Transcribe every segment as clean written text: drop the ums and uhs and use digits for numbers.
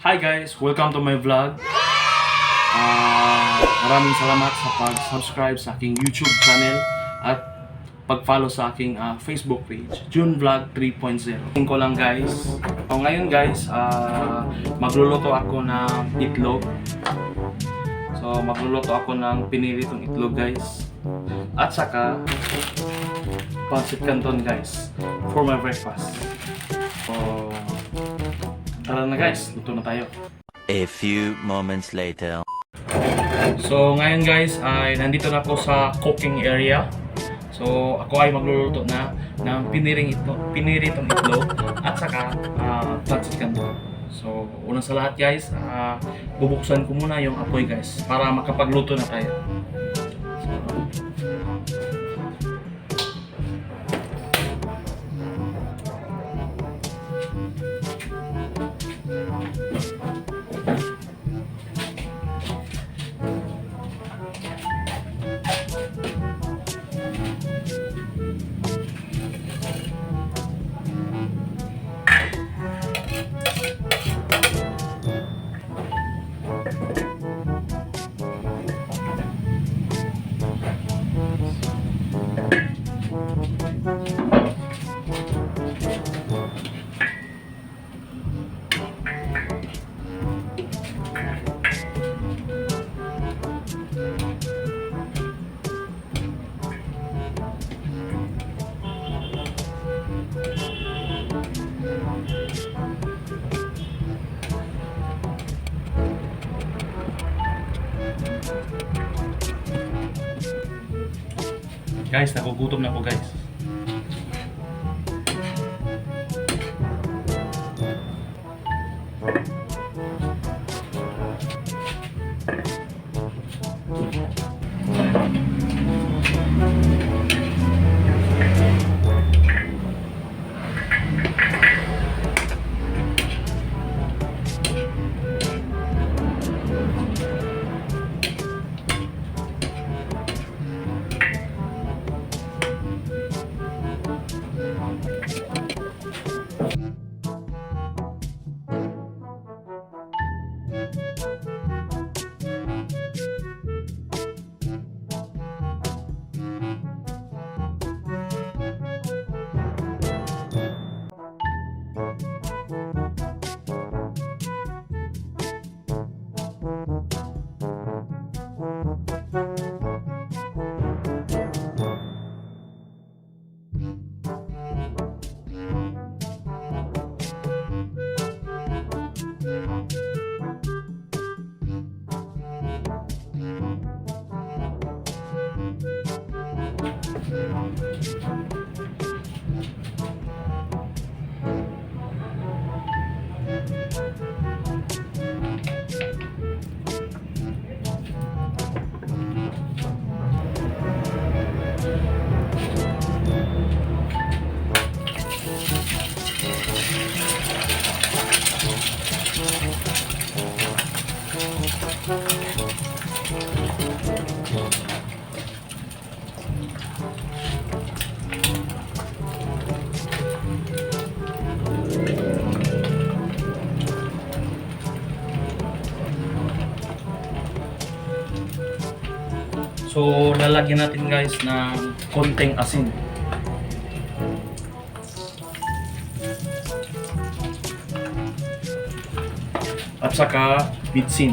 Hi guys! Welcome to my vlog. Maraming salamat sa pag-subscribe sa aking YouTube channel at pag-follow sa aking Facebook page, June Vlog 3.0. Tingin ko lang guys. Ngayon guys, magluluto ako ng itlog. So magluluto ako ng piniritong itlog guys. At saka pancit canton guys for my breakfast. So tara na guys, luto na tayo. A few moments later. So ngayon guys ay nandito na ako sa cooking area. So ako ay magluluto na ng piniritong itlog at saka pancit canton. So una sa lahat guys, bubuksan ko muna yung apoy guys para makapagluto na tayo. Guys, nagugutom na ako guys. So lalagyan natin guys ng konting asin. At saka bitsin.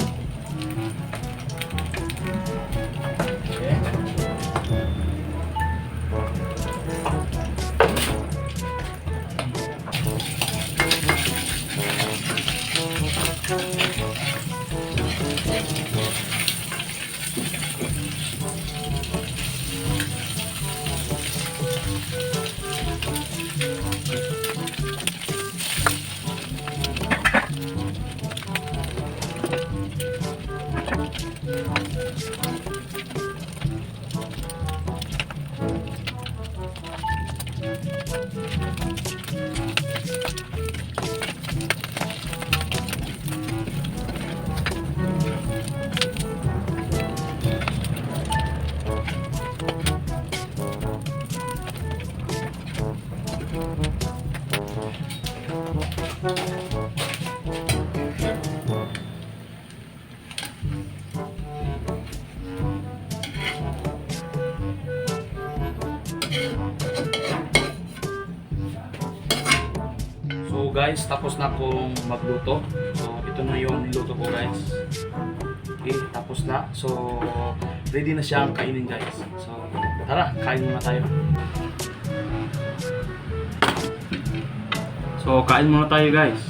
guys, tapos na akong magluto. So ito na yung niluto ko guys. Okay, tapos na. So ready na siyang kainin guys. So tara, kain muna tayo. So kain muna tayo guys.